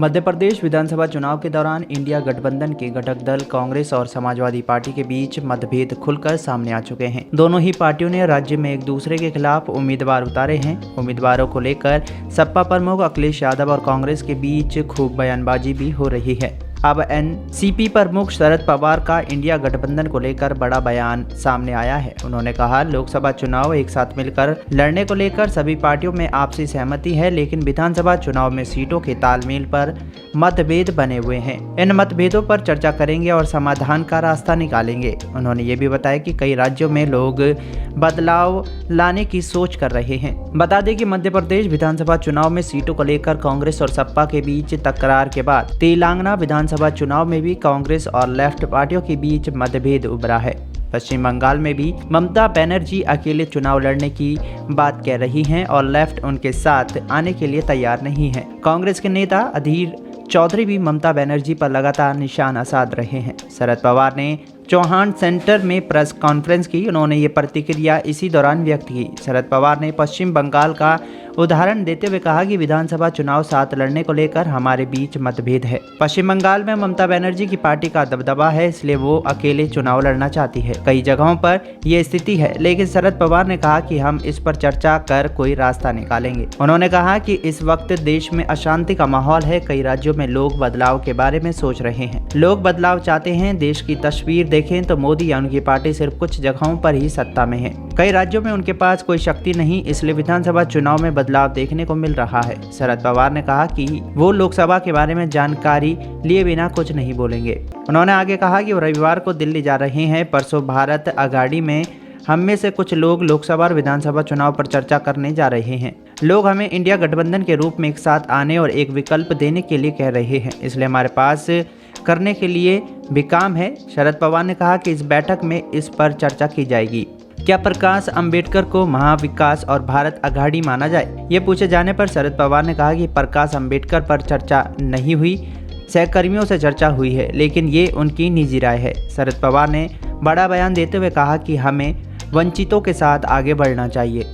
मध्य प्रदेश विधानसभा चुनाव के दौरान इंडिया गठबंधन के घटक दल कांग्रेस और समाजवादी पार्टी के बीच मतभेद खुलकर सामने आ चुके हैं। दोनों ही पार्टियों ने राज्य में एक दूसरे के खिलाफ उम्मीदवार उतारे हैं। उम्मीदवारों को लेकर सपा प्रमुख अखिलेश यादव और कांग्रेस के बीच खूब बयानबाजी भी हो रही है। अब एनसीपी प्रमुख शरद पवार का इंडिया गठबंधन को लेकर बड़ा बयान सामने आया है। उन्होंने कहा, लोकसभा चुनाव एक साथ मिलकर लड़ने को लेकर सभी पार्टियों में आपसी सहमति है, लेकिन विधानसभा चुनाव में सीटों के तालमेल पर मतभेद बने हुए हैं। इन मतभेदों पर चर्चा करेंगे और समाधान का रास्ता निकालेंगे। उन्होंने ये भी बताया कि कई राज्यों में लोग बदलाव लाने की सोच कर रहे हैं। बता दें कि मध्य प्रदेश विधानसभा चुनाव में सीटों को लेकर कांग्रेस और सपा के बीच तकरार के बाद तेलंगाना विधानसभा चुनाव में भी कांग्रेस और लेफ्ट पार्टियों के बीच मतभेद उभरा है। पश्चिम बंगाल में भी ममता बनर्जी अकेले चुनाव लड़ने की बात कह रही हैं और लेफ्ट उनके साथ आने के लिए तैयार नहीं है। कांग्रेस के नेता अधीर चौधरी भी ममता बनर्जी पर लगातार निशाना साध रहे हैं। शरद पवार ने चौहान सेंटर में प्रेस कॉन्फ्रेंस की। उन्होंने ये प्रतिक्रिया इसी दौरान व्यक्त की। शरद पवार ने पश्चिम बंगाल का उदाहरण देते हुए कहा कि विधानसभा चुनाव साथ लड़ने को लेकर हमारे बीच मतभेद है। पश्चिम बंगाल में ममता बनर्जी की पार्टी का दबदबा है, इसलिए वो अकेले चुनाव लड़ना चाहती है। कई जगहों पर यह स्थिति है, लेकिन शरद पवार ने कहा कि हम इस पर चर्चा कर कोई रास्ता निकालेंगे। उन्होंने कहा कि इस वक्त देश में अशांति का माहौल है। कई राज्यों में लोग बदलाव के बारे में सोच रहे हैं। लोग बदलाव चाहते हैं। देश की तस्वीर देखें तो मोदी या उनकी पार्टी सिर्फ कुछ जगहों पर ही सत्ता में है। कई राज्यों में उनके पास कोई शक्ति नहीं, इसलिए विधानसभा चुनाव में बदलाव देखने को मिल रहा है। शरद पवार ने कहा कि वो लोकसभा के बारे में जानकारी लिए बिना कुछ नहीं बोलेंगे। उन्होंने आगे कहा कि वो रविवार को दिल्ली जा रहे हैं। परसों भारत अघाड़ी में हम में से कुछ लोग लोकसभा और विधानसभा चुनाव पर चर्चा करने जा रहे हैं। लोग हमें इंडिया गठबंधन के रूप में एक साथ आने और एक विकल्प देने के लिए कह रहे हैं, इसलिए हमारे पास करने के लिए भी काम है। शरद पवार ने कहा कि इस बैठक में इस पर चर्चा की जाएगी। क्या प्रकाश अंबेडकर को महाविकास और भारत अघाड़ी माना जाए? ये पूछे जाने पर शरद पवार ने कहा कि प्रकाश अंबेडकर पर चर्चा नहीं हुई, सहकर्मियों से चर्चा हुई है, लेकिन ये उनकी निजी राय है। शरद पवार ने बड़ा बयान देते हुए कहा कि हमें वंचितों के साथ आगे बढ़ना चाहिए।